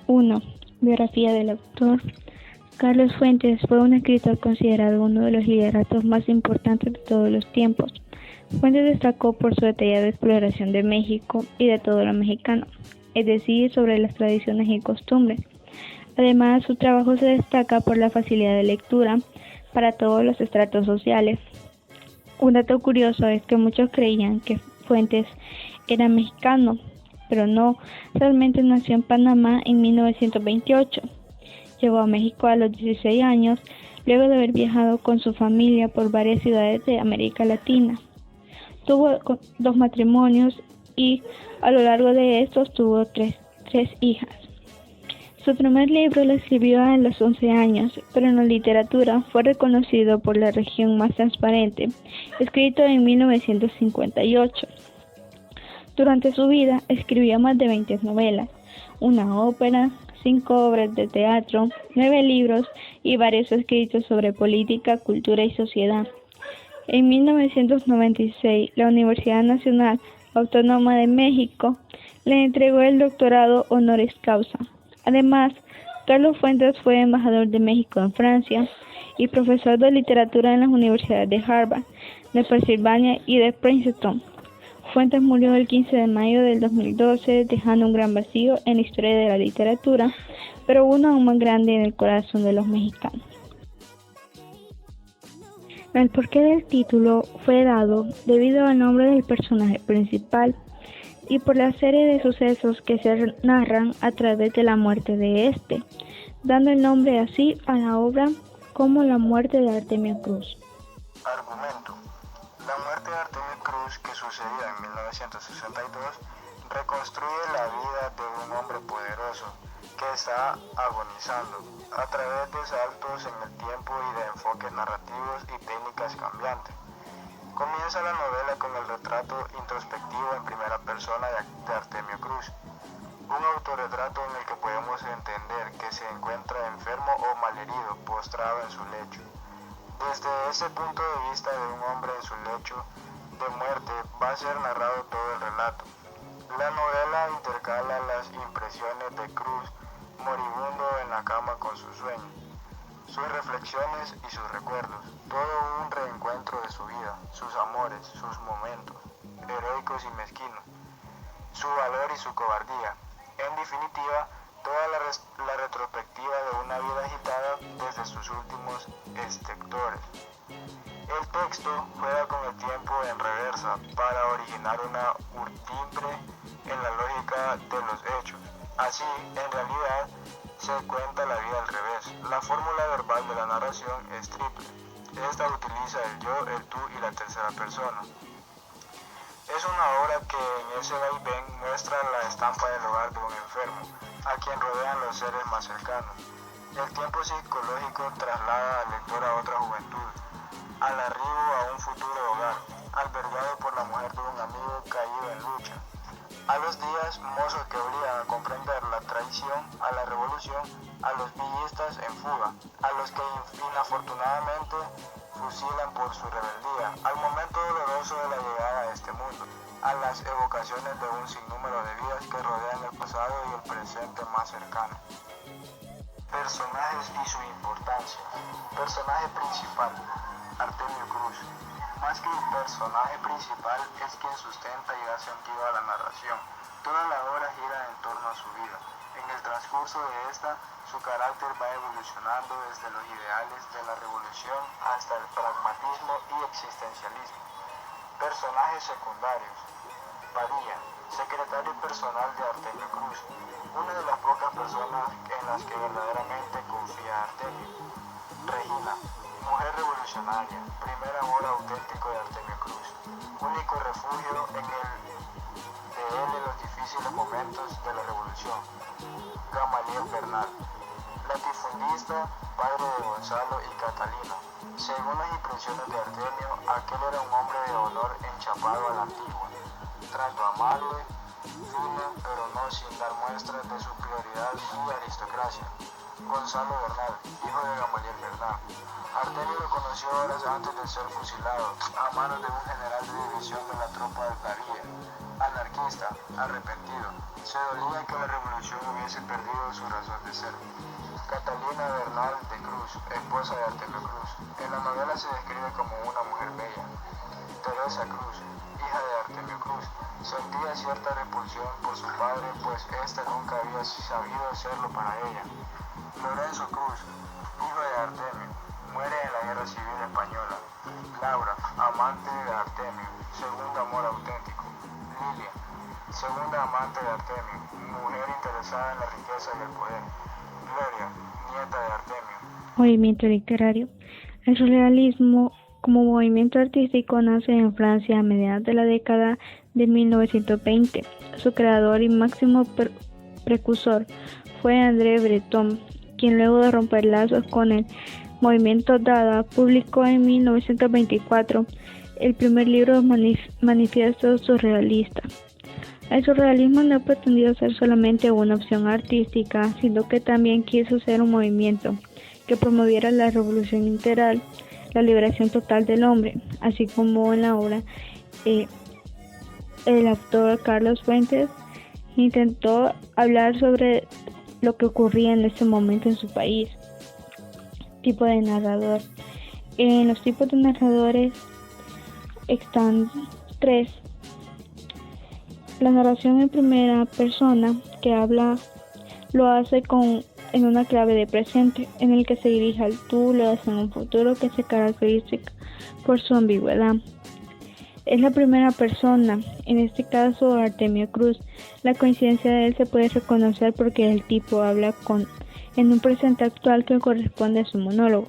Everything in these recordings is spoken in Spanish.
1. Biografía del autor. Carlos Fuentes fue un escritor considerado uno de los literatos más importantes de todos los tiempos. Fuentes destacó por su detallada exploración de México y de todo lo mexicano, es decir, sobre las tradiciones y costumbres. Además, su trabajo se destaca por la facilidad de lectura para todos los estratos sociales. Un dato curioso es que muchos creían que Fuentes era mexicano, pero no, realmente nació en Panamá en 1928. Llegó a México a los 16 años, luego de haber viajado con su familia por varias ciudades de América Latina. Tuvo 2 matrimonios y a lo largo de estos tuvo tres hijas. Su primer libro lo escribió a los 11 años, pero en la literatura fue reconocido por La región más transparente, escrito en 1958. Durante su vida escribió más de 20 novelas, una ópera, 5 obras de teatro, 9 libros y varios escritos sobre política, cultura y sociedad. En 1996, la Universidad Nacional Autónoma de México le entregó el doctorado honoris causa. Además, Carlos Fuentes fue embajador de México en Francia y profesor de literatura en las universidades de Harvard, de Pensilvania y de Princeton. Fuentes murió el 15 de mayo del 2012, dejando un gran vacío en la historia de la literatura, pero uno aún más grande en el corazón de los mexicanos. El porqué del título fue dado debido al nombre del personaje principal y por la serie de sucesos que se narran a través de la muerte de este, dando el nombre así a la obra como La muerte de Artemio Cruz. Argumento. La muerte de Artemio Cruz, que sucedió en 1962, reconstruye la vida de un hombre poderoso que está agonizando a través de saltos en el tiempo y de enfoques narrativos y técnicas cambiantes. Comienza la novela con el retrato introspectivo en primera persona de Artemio Cruz, un autorretrato en el que podemos entender que se encuentra enfermo o malherido, postrado en su lecho. Desde ese punto de vista de un hombre en su lecho de muerte va a ser narrado todo el relato. La novela intercala las impresiones de Cruz, moribundo en la cama con sus sueños, sus reflexiones y sus recuerdos, todo un reencuentro de su vida, sus amores, sus momentos, heroicos y mezquinos, su valor y su cobardía. En definitiva, toda la retrospectiva de una vida agitada desde sus últimos sectores. El texto juega con el tiempo en reversa para originar una urtimbre en la lógica de los hechos. Así, en realidad, se cuenta la vida al revés. La fórmula verbal de la narración es triple. Esta utiliza el yo, el tú y la tercera persona. Es una obra que en ese vaivén muestra la estampa del hogar de un enfermo, a quien rodean los seres más cercanos. El tiempo psicológico traslada al lector a otra juventud, al arribo a un futuro hogar, albergado por la mujer de un amigo caído en lucha. A los días mozos que obligan a comprender la traición a la revolución, a los villistas en fuga, a los que inafortunadamente fusilan por su rebeldía, al momento doloroso de la llegada a este mundo, a las evocaciones de un sinnúmero de vidas que rodean el pasado y el presente más cercano. Personajes y su importancia. Personaje principal, Artemio Cruz. Más que el personaje principal es quien sustenta y da sentido a la narración. Toda la obra gira en torno a su vida. En el transcurso de esta, su carácter va evolucionando desde los ideales de la revolución hasta el pragmatismo y existencialismo. Personajes secundarios. Padilla, secretario personal de Artemio Cruz, una de las pocas personas en las que verdaderamente confía Artemio. Regina, mujer revolucionaria, primer amor auténtico de Artemio Cruz, único refugio de él en los difíciles momentos de la revolución. Gamaliel Bernal, latifundista, padre de Gonzalo y Catalina. Según las impresiones de Artemio, aquel era un hombre de honor enchapado a la antigua, trato amable, fino, pero no sin dar muestras de superioridad y aristocracia. Gonzalo Bernal, hijo de Gamaliel Bernal. Artemio lo conoció horas antes de ser fusilado, a manos de un general de división de la tropa de Pavía, anarquista. protesta, arrepentido. Se dolía que la revolución hubiese perdido su razón de ser. Catalina Bernal de Cruz, esposa de Artemio Cruz. En la novela se describe como una mujer bella. Teresa Cruz, hija de Artemio Cruz, sentía cierta repulsión por su padre, pues éste nunca había sabido hacerlo para ella. Lorenzo Cruz, hijo de Artemio, muere en la Guerra Civil Española. Laura, amante de Artemio, segundo amor auténtico. Lilia, segunda amante de Artemio, mujer interesada en la riqueza y el poder. Gloria, nieta de Artemio. Movimiento literario. El surrealismo como movimiento artístico nace en Francia a mediados de la década de 1920. Su creador y máximo precursor fue André Breton, quien luego de romper lazos con el movimiento Dada publicó en 1924 el primer libro manifiesto surrealista. El surrealismo no pretendió ser solamente una opción artística, sino que también quiso ser un movimiento que promoviera la revolución integral, la liberación total del hombre, así como en la obra el autor Carlos Fuentes intentó hablar sobre lo que ocurría en ese momento en su país. Tipo de narrador. En los tipos de narradores están tres. La narración en primera persona, que lo hace en una clave de presente, en el que se dirige al tú, lo hace en un futuro que se caracteriza por su ambigüedad. Es la primera persona, en este caso Artemio Cruz. La coincidencia de él se puede reconocer porque el tipo habla en un presente actual que corresponde a su monólogo.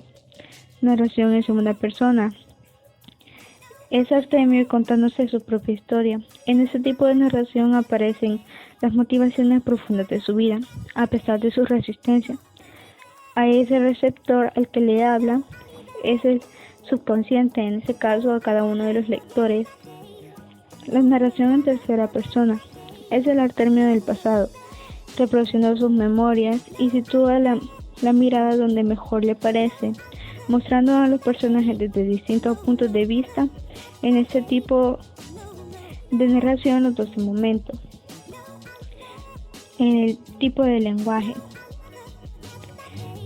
Narración en segunda persona. Es Artemio contándose su propia historia. En este tipo de narración aparecen las motivaciones profundas de su vida, a pesar de su resistencia. A ese receptor al que le habla es el subconsciente, en ese caso a cada uno de los lectores. La narración en tercera persona es el Artemio del pasado, reproduciendo sus memorias y sitúa la mirada donde mejor le parece, mostrando a los personajes desde distintos puntos de vista. En este tipo de narración, los 12 momentos. En el tipo de lenguaje.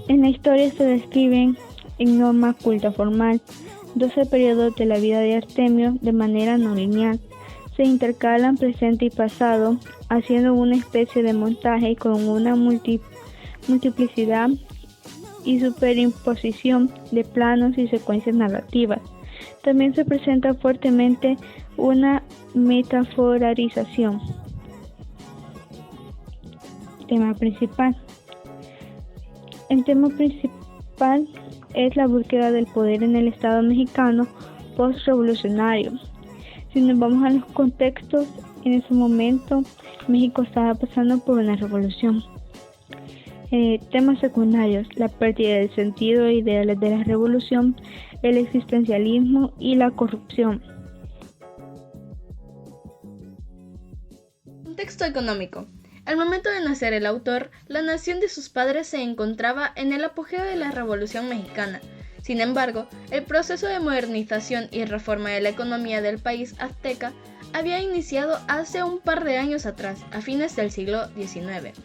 En la historia se describen en norma culta formal 12 periodos de la vida de Artemio de manera no lineal. Se intercalan presente y pasado, haciendo una especie de montaje con una multiplicidad y superimposición de planos y secuencias narrativas. También se presenta fuertemente una metaforarización. Tema principal. El tema principal es la búsqueda del poder en el Estado mexicano post-revolucionario. Si nos vamos a los contextos, en ese momento México estaba pasando por una revolución. Temas secundarios: la pérdida del sentido e ideales de la revolución, el existencialismo y la corrupción. Contexto económico. Al momento de nacer el autor, la nación de sus padres se encontraba en el apogeo de la Revolución Mexicana. Sin embargo, el proceso de modernización y reforma de la economía del país azteca había iniciado hace un par de años atrás, a fines del siglo XIX.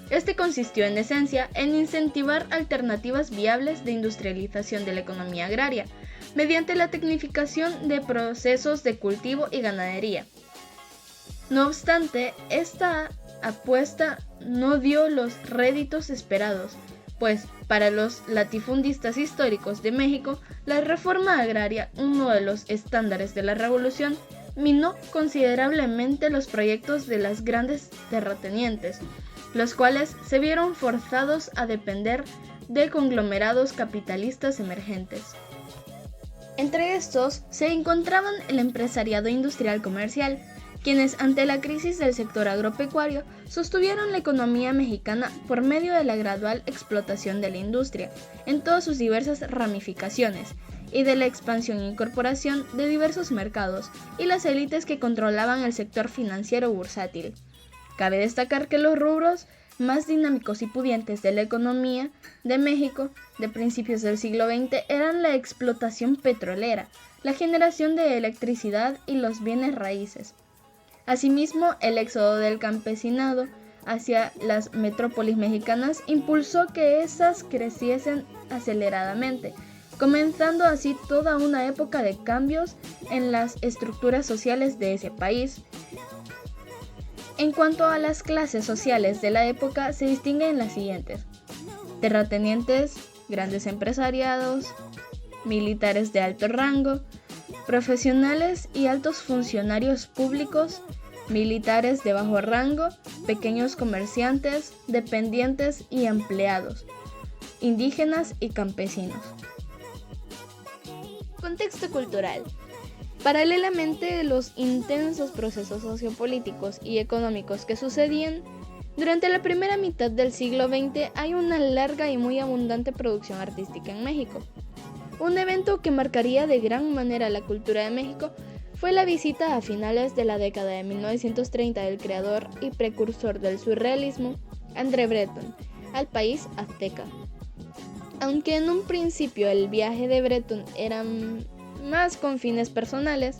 Este consistió en esencia en incentivar alternativas viables de industrialización de la economía agraria, mediante la tecnificación de procesos de cultivo y ganadería. No obstante, esta apuesta no dio los réditos esperados, pues para los latifundistas históricos de México, la reforma agraria, uno de los estándares de la revolución, minó considerablemente los proyectos de las grandes terratenientes, los cuales se vieron forzados a depender de conglomerados capitalistas emergentes. Entre estos se encontraban el empresariado industrial comercial, quienes ante la crisis del sector agropecuario sostuvieron la economía mexicana por medio de la gradual explotación de la industria en todas sus diversas ramificaciones y de la expansión e incorporación de diversos mercados y las élites que controlaban el sector financiero bursátil. Cabe destacar que los rubros más dinámicos y pudientes de la economía de México de principios del siglo XX eran la explotación petrolera, la generación de electricidad y los bienes raíces. Asimismo, el éxodo del campesinado hacia las metrópolis mexicanas impulsó que éstas creciesen aceleradamente, comenzando así toda una época de cambios en las estructuras sociales de ese país. En cuanto a las clases sociales de la época, se distinguen las siguientes: terratenientes, grandes empresariados, militares de alto rango, profesionales y altos funcionarios públicos, militares de bajo rango, pequeños comerciantes, dependientes y empleados, indígenas y campesinos. Contexto cultural. Paralelamente a los intensos procesos sociopolíticos y económicos que sucedían, durante la primera mitad del siglo XX hay una larga y muy abundante producción artística en México. Un evento que marcaría de gran manera la cultura de México fue la visita a finales de la década de 1930 del creador y precursor del surrealismo, André Breton, al país azteca. Aunque en un principio el viaje de Breton era más con fines personales,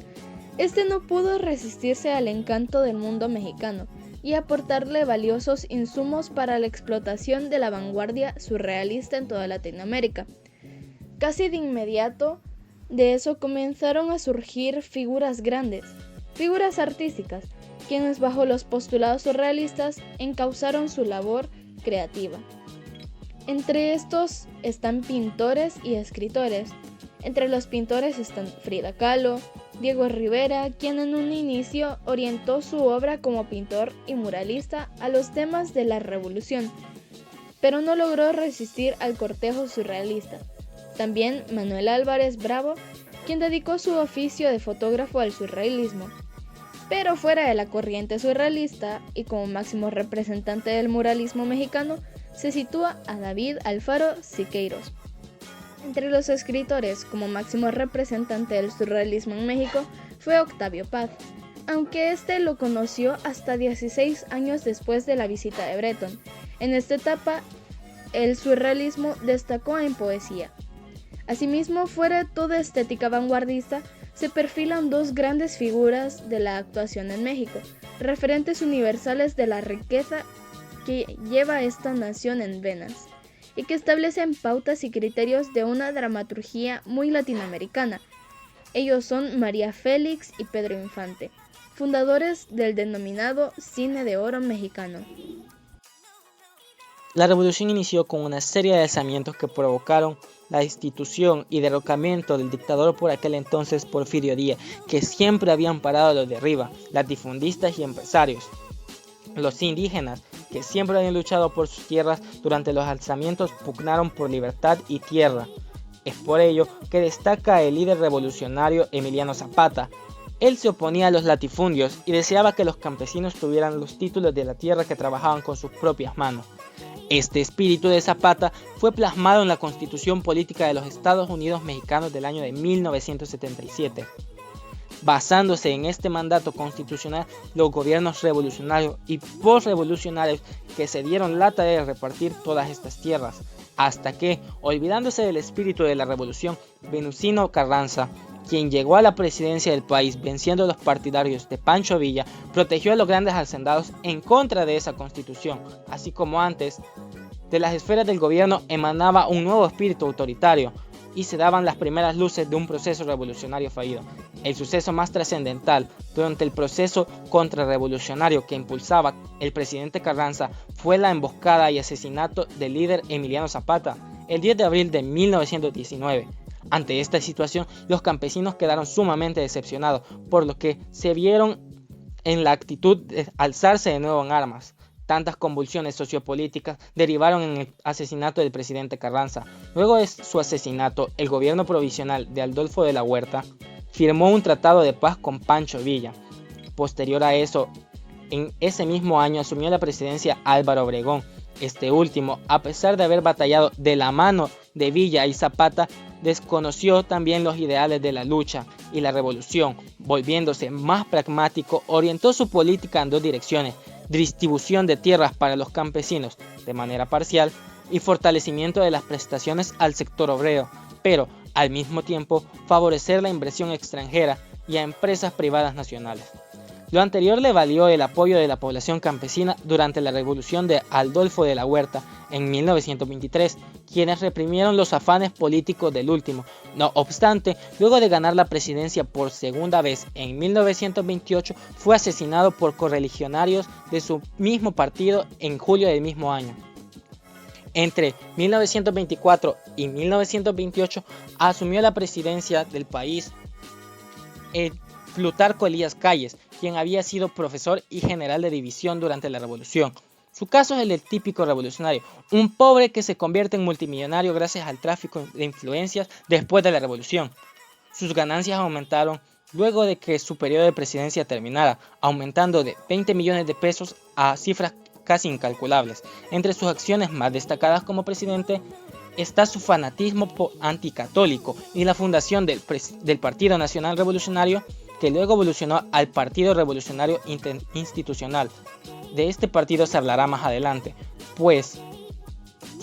este no pudo resistirse al encanto del mundo mexicano y aportarle valiosos insumos para la explotación de la vanguardia surrealista en toda Latinoamérica. Casi de inmediato de eso comenzaron a surgir figuras grandes, figuras artísticas, quienes bajo los postulados surrealistas encauzaron su labor creativa. Entre estos están pintores y escritores. Entre los pintores están Frida Kahlo, Diego Rivera, quien en un inicio orientó su obra como pintor y muralista a los temas de la revolución, pero no logró resistir al cortejo surrealista. También Manuel Álvarez Bravo, quien dedicó su oficio de fotógrafo al surrealismo. Pero fuera de la corriente surrealista y como máximo representante del muralismo mexicano, se sitúa a David Alfaro Siqueiros. Entre los escritores como máximo representante del surrealismo en México fue Octavio Paz, aunque este lo conoció hasta 16 años después de la visita de Breton. En esta etapa, el surrealismo destacó en poesía. Asimismo, fuera de toda estética vanguardista, se perfilan dos grandes figuras de la actuación en México, referentes universales de la riqueza que lleva esta nación en venas, y que establecen pautas y criterios de una dramaturgia muy latinoamericana. Ellos son María Félix y Pedro Infante, fundadores del denominado Cine de Oro mexicano. La revolución inició con una serie de alzamientos que provocaron la destitución y derrocamiento del dictador por aquel entonces Porfirio Díaz, que siempre habían parado a los de arriba, latifundistas y empresarios. Los indígenas, que siempre habían luchado por sus tierras durante los alzamientos, pugnaron por libertad y tierra. Es por ello que destaca el líder revolucionario Emiliano Zapata. Él se oponía a los latifundios y deseaba que los campesinos tuvieran los títulos de la tierra que trabajaban con sus propias manos. Este espíritu de Zapata fue plasmado en la Constitución Política de los Estados Unidos Mexicanos del año de 1977. Basándose en este mandato constitucional, los gobiernos revolucionarios y posrevolucionarios que se dieron la tarea de repartir todas estas tierras, hasta que, olvidándose del espíritu de la revolución, Venustiano Carranza, quien llegó a la presidencia del país venciendo a los partidarios de Pancho Villa, protegió a los grandes hacendados en contra de esa constitución, así como antes, de las esferas del gobierno emanaba un nuevo espíritu autoritario y se daban las primeras luces de un proceso revolucionario fallido. El suceso más trascendental durante el proceso contrarrevolucionario que impulsaba el presidente Carranza fue la emboscada y asesinato del líder Emiliano Zapata el 10 de abril de 1919. Ante esta situación, los campesinos quedaron sumamente decepcionados, por lo que se vieron en la actitud de alzarse de nuevo en armas. Tantas convulsiones sociopolíticas derivaron en el asesinato del presidente Carranza. Luego de su asesinato, el gobierno provisional de Adolfo de la Huerta firmó un tratado de paz con Pancho Villa. Posterior a eso, en ese mismo año asumió la presidencia Álvaro Obregón. Este último, a pesar de haber batallado de la mano de Villa y Zapata, desconoció también los ideales de la lucha y la revolución. Volviéndose más pragmático, orientó su política en dos direcciones: distribución de tierras para los campesinos de manera parcial y fortalecimiento de las prestaciones al sector obrero, pero al mismo tiempo favorecer la inversión extranjera y a empresas privadas nacionales. Lo anterior le valió el apoyo de la población campesina durante la revolución de Adolfo de la Huerta en 1923, quienes reprimieron los afanes políticos del último. No obstante, luego de ganar la presidencia por segunda vez en 1928, fue asesinado por correligionarios de su mismo partido en julio del mismo año. Entre 1924 y 1928 asumió la presidencia del país Plutarco Elías Calles, quien había sido profesor y general de división durante la revolución. Su caso es el del típico revolucionario, un pobre que se convierte en multimillonario gracias al tráfico de influencias después de la revolución. Sus ganancias aumentaron luego de que su periodo de presidencia terminara, aumentando de 20 millones de pesos a cifras casi incalculables. Entre sus acciones más destacadas como presidente está su fanatismo anticatólico y la fundación del Partido Nacional Revolucionario, que luego evolucionó al Partido Revolucionario Institucional. De este partido se hablará más adelante, pues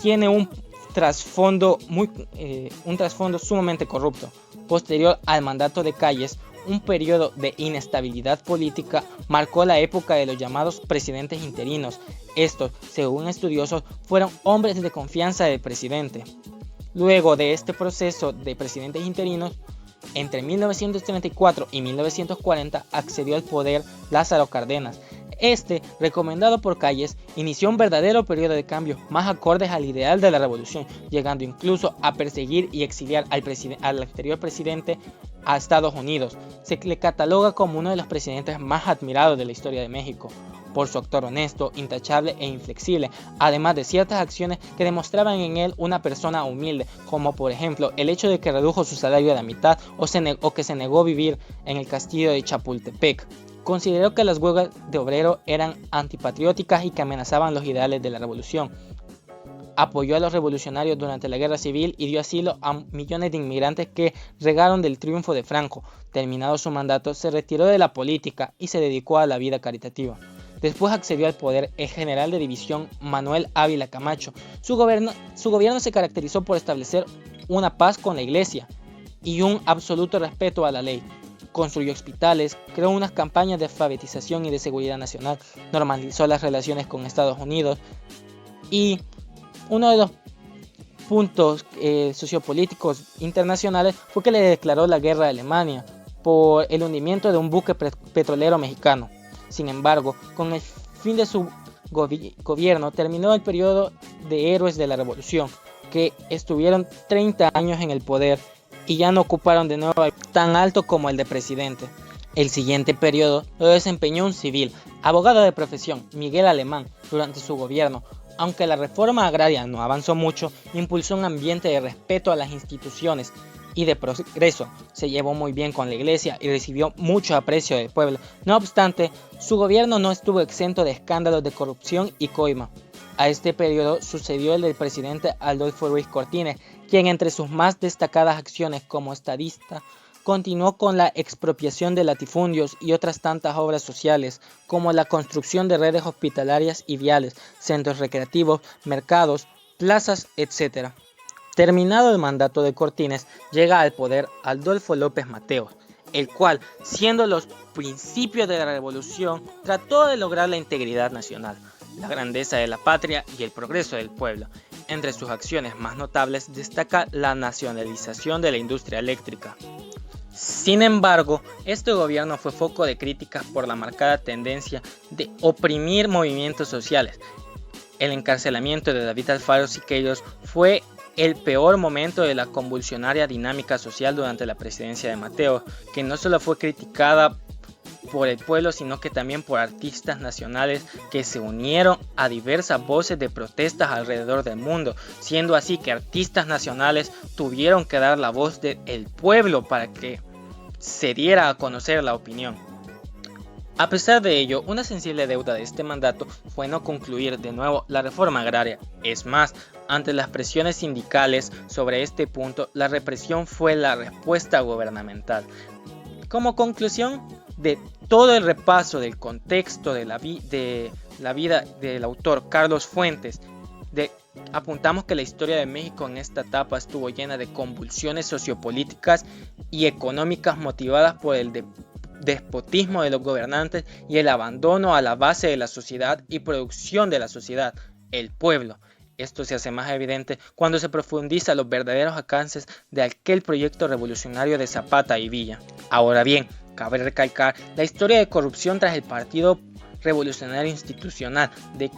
tiene un trasfondo sumamente corrupto. Posterior al mandato de Calles, un periodo de inestabilidad política marcó la época de los llamados presidentes interinos. Estos, según estudiosos, fueron hombres de confianza del presidente. Luego de este proceso de presidentes interinos, entre 1934 y 1940 accedió al poder Lázaro Cárdenas. Este, recomendado por Calles, inició un verdadero periodo de cambio más acordes al ideal de la revolución, llegando incluso a perseguir y exiliar al anterior presidente a Estados Unidos. Se le cataloga como uno de los presidentes más admirados de la historia de México, por su actor honesto, intachable e inflexible, además de ciertas acciones que demostraban en él una persona humilde, como por ejemplo el hecho de que redujo su salario a la mitad o que se negó a vivir en el castillo de Chapultepec. Consideró que las huelgas de obrero eran antipatrióticas y que amenazaban los ideales de la revolución. Apoyó a los revolucionarios durante la guerra civil y dio asilo a millones de inmigrantes que regaron del triunfo de Franco. Terminado su mandato, se retiró de la política y se dedicó a la vida caritativa. Después accedió al poder el general de división Manuel Ávila Camacho. Su gobierno se caracterizó por establecer una paz con la iglesia y un absoluto respeto a la ley. Construyó hospitales, creó unas campañas de alfabetización y de seguridad nacional, normalizó las relaciones con Estados Unidos y uno de los puntos sociopolíticos internacionales fue que le declaró la guerra a Alemania por el hundimiento de un buque petrolero mexicano. Sin embargo, con el fin de su gobierno terminó el periodo de héroes de la revolución, que estuvieron 30 años en el poder y ya no ocuparon de nuevo tan alto como el de presidente. El siguiente periodo lo desempeñó un civil, abogado de profesión, Miguel Alemán, durante su gobierno. Aunque la reforma agraria no avanzó mucho, impulsó un ambiente de respeto a las instituciones y de progreso. Se llevó muy bien con la iglesia y recibió mucho aprecio del pueblo. No obstante, su gobierno no estuvo exento de escándalos de corrupción y coima. A este periodo sucedió el del presidente Adolfo Ruiz Cortines, quien entre sus más destacadas acciones como estadista continuó con la expropiación de latifundios y otras tantas obras sociales, como la construcción de redes hospitalarias y viales, centros recreativos, mercados, plazas, etc. Terminado el mandato de Cortines, llega al poder Adolfo López Mateos, el cual, siendo los principios de la revolución, trató de lograr la integridad nacional, la grandeza de la patria y el progreso del pueblo. Entre sus acciones más notables destaca la nacionalización de la industria eléctrica. Sin embargo, este gobierno fue foco de críticas por la marcada tendencia de oprimir movimientos sociales. El encarcelamiento de David Alfaro Siqueiros fue el peor momento de la convulsionaria dinámica social durante la presidencia de Mateos, que no solo fue criticada por el pueblo, sino que también por artistas nacionales que se unieron a diversas voces de protestas alrededor del mundo, siendo así que artistas nacionales tuvieron que dar la voz del pueblo para que se diera a conocer la opinión. A pesar de ello, una sensible deuda de este mandato fue no concluir de nuevo la reforma agraria. Es más, ante las presiones sindicales sobre este punto, la represión fue la respuesta gubernamental. Como conclusión de todo el repaso del contexto de la vida del autor Carlos Fuentes, apuntamos que la historia de México en esta etapa estuvo llena de convulsiones sociopolíticas y económicas motivadas por el despotismo de los gobernantes y el abandono a la base de la sociedad y producción de la sociedad, el pueblo. Esto se hace más evidente cuando se profundiza los verdaderos alcances de aquel proyecto revolucionario de Zapata y Villa. Ahora bien, cabe recalcar la historia de corrupción tras el Partido Revolucionario Institucional, de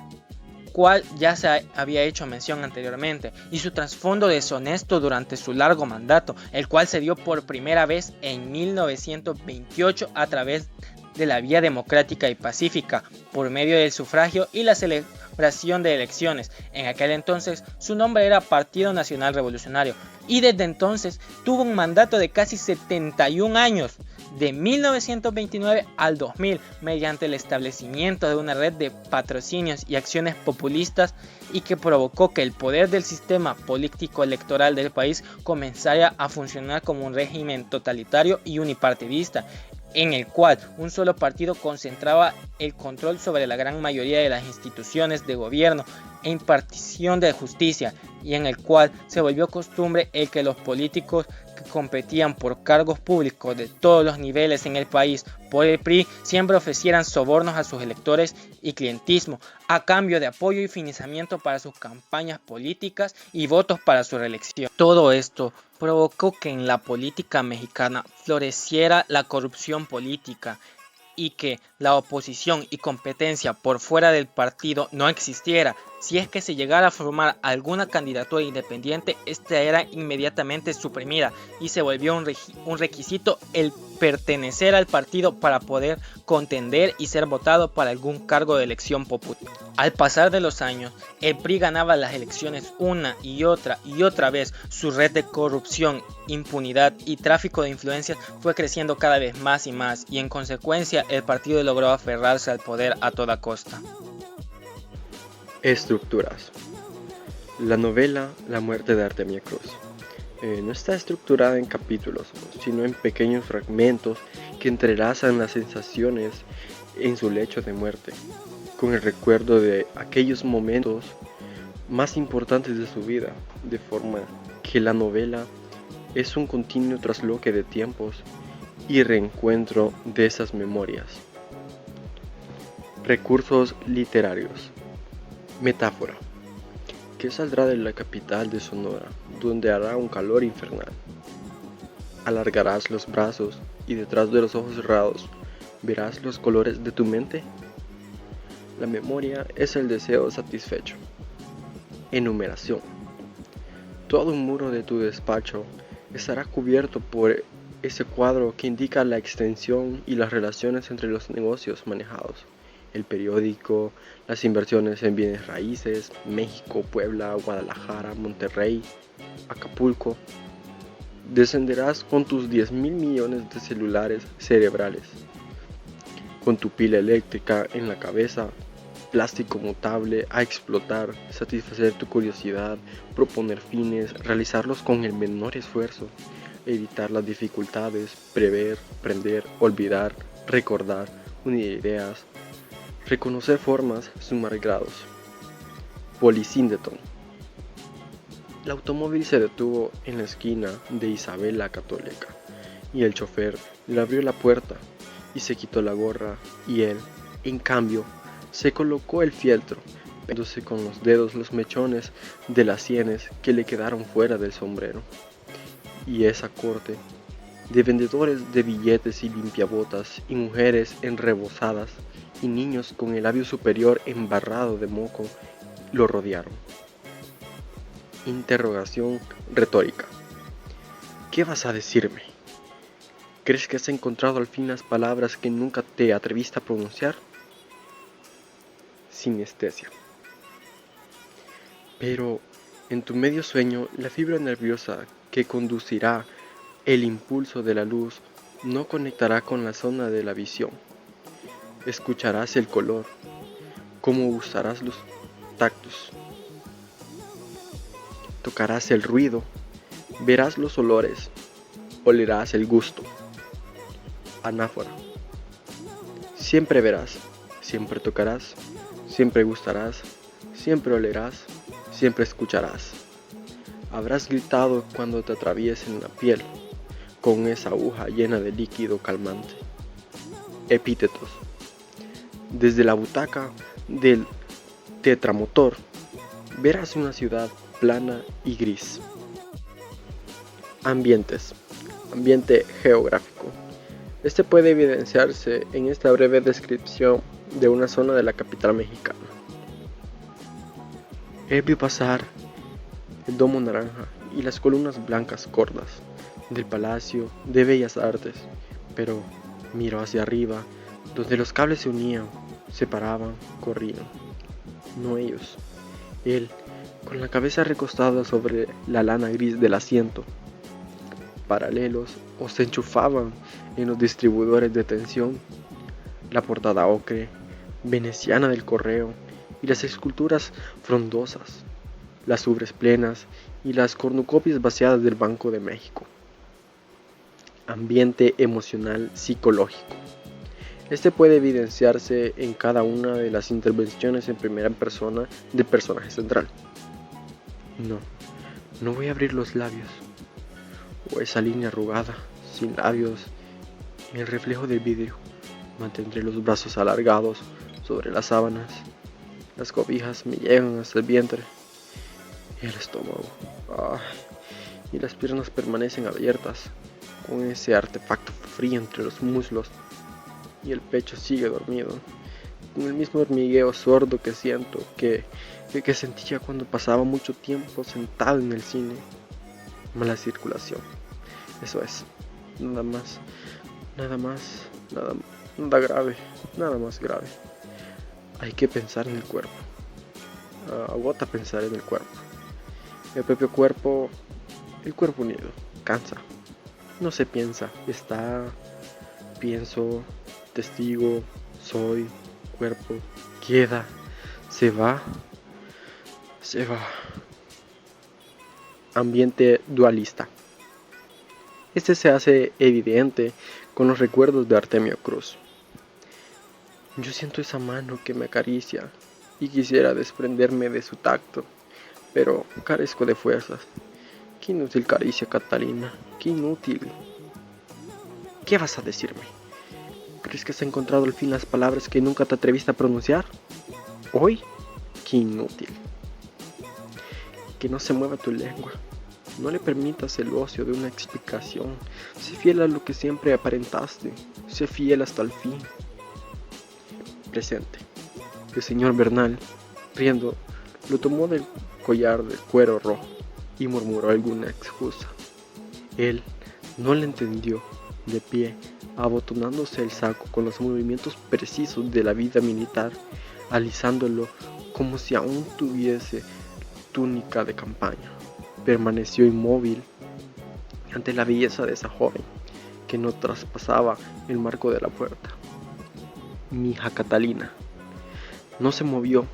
cual ya se había hecho mención anteriormente, y su trasfondo deshonesto durante su largo mandato, el cual se dio por primera vez en 1928 a través de la vía democrática y pacífica, por medio del sufragio y la celebración de elecciones. En aquel entonces su nombre era Partido Nacional Revolucionario, y desde entonces tuvo un mandato de casi 71 años, de 1929 al 2000, mediante el establecimiento de una red de patrocinios y acciones populistas, y que provocó que el poder del sistema político electoral del país comenzara a funcionar como un régimen totalitario y unipartidista, en el cual un solo partido concentraba el control sobre la gran mayoría de las instituciones de gobierno e impartición de justicia, y en el cual se volvió costumbre el que los políticos que competían por cargos públicos de todos los niveles en el país por el PRI siempre ofrecieran sobornos a sus electores y clientismo a cambio de apoyo y financiamiento para sus campañas políticas y votos para su reelección. Todo esto provocó que en la política mexicana floreciera la corrupción política y que la oposición y competencia por fuera del partido no existiera. Si es que se llegara a formar alguna candidatura independiente, esta era inmediatamente suprimida y se volvió un requisito el pertenecer al partido para poder contender y ser votado para algún cargo de elección popular. Al pasar de los años, el PRI ganaba las elecciones una y otra vez. Su red de corrupción, impunidad y tráfico de influencias fue creciendo cada vez más y más, y en consecuencia el partido logró aferrarse al poder a toda costa. Estructuras. La novela La muerte de Artemio Cruz no está estructurada en capítulos, sino en pequeños fragmentos que entrelazan las sensaciones en su lecho de muerte, con el recuerdo de aquellos momentos más importantes de su vida, de forma que la novela es un continuo trasloque de tiempos y reencuentro de esas memorias. Recursos literarios. Metáfora. Que saldrá de la capital de Sonora, donde hará un calor infernal. Alargarás los brazos y detrás de los ojos cerrados verás los colores de tu mente. La memoria es el deseo satisfecho. Enumeración. Todo un muro de tu despacho estará cubierto por ese cuadro que indica la extensión y las relaciones entre los negocios manejados. El periódico, las inversiones en bienes raíces, México, Puebla, Guadalajara, Monterrey, Acapulco. Descenderás con tus 10,000 millones de celulares cerebrales, con tu pila eléctrica en la cabeza, plástico mutable a explotar, satisfacer tu curiosidad, proponer fines, realizarlos con el menor esfuerzo, evitar las dificultades, prever, aprender, olvidar, recordar, unir ideas, reconocer formas, sumar grados. Polisíndeton. El automóvil se detuvo en la esquina de Isabel la Católica y el chofer le abrió la puerta y se quitó la gorra, y él, en cambio, se colocó el fieltro, pegándose con los dedos los mechones de las sienes que le quedaron fuera del sombrero. Y esa corte de vendedores de billetes y limpiabotas y mujeres enrebosadas y niños con el labio superior embarrado de moco lo rodearon. Interrogación retórica. ¿Qué vas a decirme? ¿Crees que has encontrado al fin las palabras que nunca te atreviste a pronunciar? Sinestesia. Pero en tu medio sueño, la fibra nerviosa que conducirá el impulso de la luz no conectará con la zona de la visión. Escucharás el color, cómo usarás los tactos. Tocarás el ruido, verás los olores, olerás el gusto. Anáfora. Siempre verás, siempre tocarás, siempre gustarás, siempre olerás, siempre escucharás. Habrás gritado cuando te atraviesen la piel con esa aguja llena de líquido calmante. epítetos. Desde la butaca del tetramotor, verás una ciudad plana y gris. Ambientes. Ambiente geográfico. Este puede evidenciarse en esta breve descripción de una zona de la capital mexicana. Él vio pasar el domo naranja y las columnas blancas gordas del Palacio de Bellas Artes, pero miró hacia arriba, donde los cables se unían, separaban, corrían. No ellos. Él, con la cabeza recostada sobre la lana gris del asiento, paralelos o se enchufaban en los distribuidores de tensión, la portada ocre, veneciana del correo y las esculturas frondosas, las ubres plenas y las cornucopias vaciadas del Banco de México. Ambiente emocional psicológico. Este puede evidenciarse en cada una de las intervenciones en primera persona del personaje central. No voy a abrir los labios, o esa línea arrugada, sin labios, en el reflejo del vidrio. Mantendré los brazos alargados sobre las sábanas. Las cobijas me llegan hasta el vientre y el estómago. Y las piernas permanecen abiertas, con ese artefacto frío entre los muslos. Y el pecho sigue dormido, con el mismo hormigueo sordo que siento, que sentía cuando pasaba mucho tiempo sentado en el cine. Mala circulación. Eso es. Nada grave, nada más grave. Hay que pensar en el cuerpo. Agota pensar en el cuerpo. El propio cuerpo, el cuerpo unido, cansa. No se piensa, está, pienso, testigo, soy, cuerpo, queda, se va. Ambiente dualista. Este se hace evidente con los recuerdos de Artemio Cruz. Yo siento esa mano que me acaricia y quisiera desprenderme de su tacto, pero carezco de fuerzas. Qué inútil caricia, Catalina, qué inútil. ¿Qué vas a decirme? ¿Crees que has encontrado al fin las palabras que nunca te atreviste a pronunciar? ¿Hoy? Qué inútil. Que no se mueva tu lengua. No le permitas el ocio de una explicación. Sé fiel a lo que siempre aparentaste. Sé fiel hasta el fin. Presente. El señor Bernal, riendo, lo tomó del collar de cuero rojo y murmuró alguna excusa. Él no le entendió, de pie, abotonándose el saco con los movimientos precisos de la vida militar, alisándolo como si aún tuviese túnica de campaña. Permaneció inmóvil ante la belleza de esa joven que no traspasaba el marco de la puerta. Mi hija Catalina. No se movió,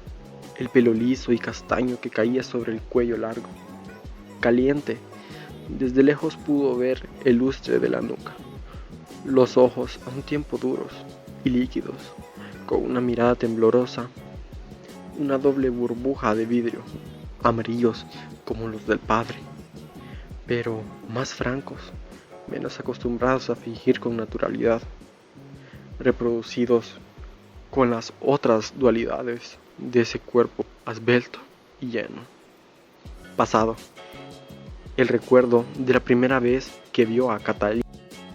el pelo liso y castaño que caía sobre el cuello largo. Caliente, desde lejos pudo ver el lustre de la nuca, los ojos a un tiempo duros y líquidos, con una mirada temblorosa, una doble burbuja de vidrio, amarillos como los del padre, pero más francos, menos acostumbrados a fingir con naturalidad, reproducidos con las otras dualidades de ese cuerpo esbelto y lleno. Pasado. El recuerdo de la primera vez que vio a Catalina.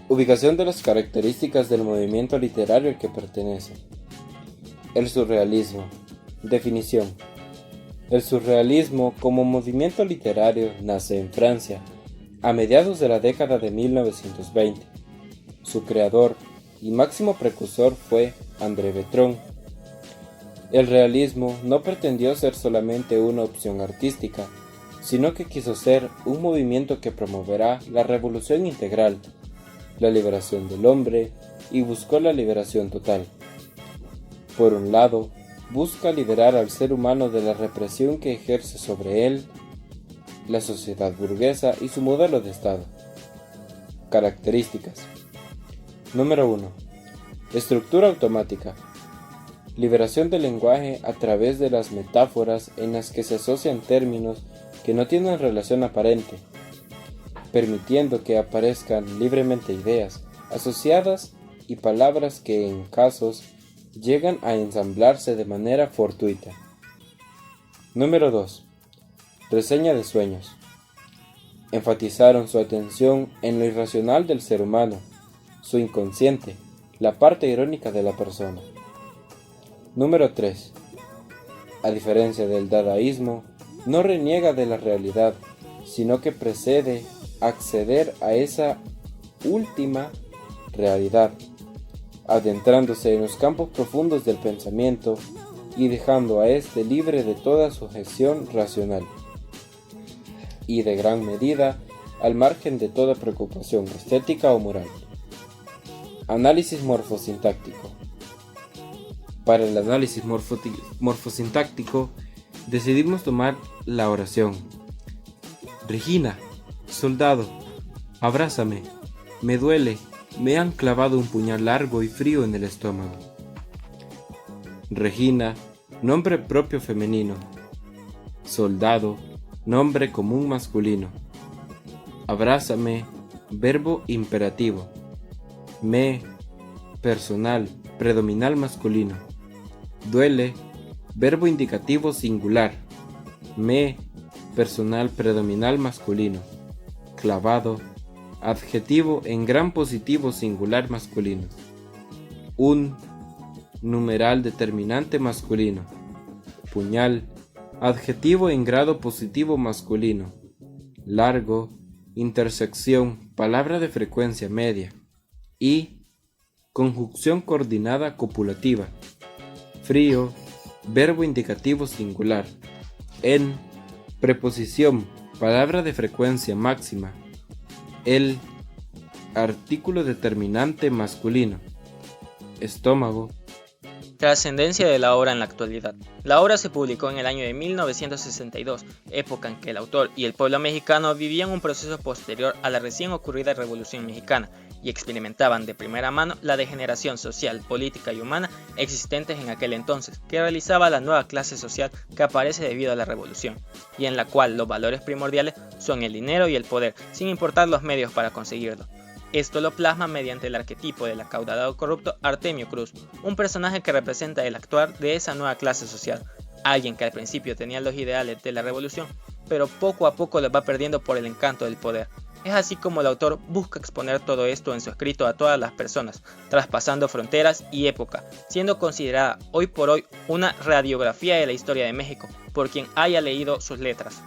Ubicación de las características del movimiento literario al que pertenece. El surrealismo. Definición. El surrealismo como movimiento literario nace en Francia, a mediados de la década de 1920. Su creador y máximo precursor fue André Breton. El realismo no pretendió ser solamente una opción artística, sino que quiso ser un movimiento que promoverá la revolución integral, la liberación del hombre y buscó la liberación total. Por un lado, busca liberar al ser humano de la represión que ejerce sobre él la sociedad burguesa y su modelo de Estado. Características. Número 1. Estructura automática. Liberación del lenguaje a través de las metáforas en las que se asocian términos que no tienen relación aparente, permitiendo que aparezcan libremente ideas asociadas y palabras que en casos llegan a ensamblarse de manera fortuita. Número 2. Reseña de sueños. Enfatizaron su atención en lo irracional del ser humano, su inconsciente, la parte irónica de la persona. Número 3. A diferencia del dadaísmo, no reniega de la realidad, sino que precede acceder a esa última realidad, adentrándose en los campos profundos del pensamiento y dejando a éste libre de toda sujeción racional, y de gran medida al margen de toda preocupación estética o moral. Análisis morfosintáctico. Para el análisis morfosintáctico decidimos tomar la oración: Regina, soldado, abrázame, me duele, me han clavado un puñal largo y frío en el estómago. Regina, nombre propio femenino. Soldado, nombre común masculino. Abrázame, verbo imperativo. Me, personal, predominal masculino. Duele, verbo indicativo singular. Me, personal predominal masculino. Clavado, adjetivo en gran positivo singular masculino. Un, numeral determinante masculino. Puñal, adjetivo en grado positivo masculino. Largo, intersección, palabra de frecuencia media. Y, conjunción coordinada copulativa. Frío, verbo indicativo singular. En, preposición, palabra de frecuencia máxima. El, artículo determinante masculino. Estómago. Trascendencia de la obra en la actualidad. La obra se publicó en el año de 1962, época en que el autor y el pueblo mexicano vivían un proceso posterior a la recién ocurrida Revolución Mexicana y experimentaban de primera mano la degeneración social, política y humana existentes en aquel entonces, que realizaba la nueva clase social que aparece debido a la revolución, y en la cual los valores primordiales son el dinero y el poder, sin importar los medios para conseguirlo. Esto lo plasma mediante el arquetipo del acaudalado corrupto Artemio Cruz, un personaje que representa el actuar de esa nueva clase social, alguien que al principio tenía los ideales de la revolución, pero poco a poco los va perdiendo por el encanto del poder. Es así como el autor busca exponer todo esto en su escrito a todas las personas, traspasando fronteras y época, siendo considerada hoy por hoy una radiografía de la historia de México por quien haya leído sus letras.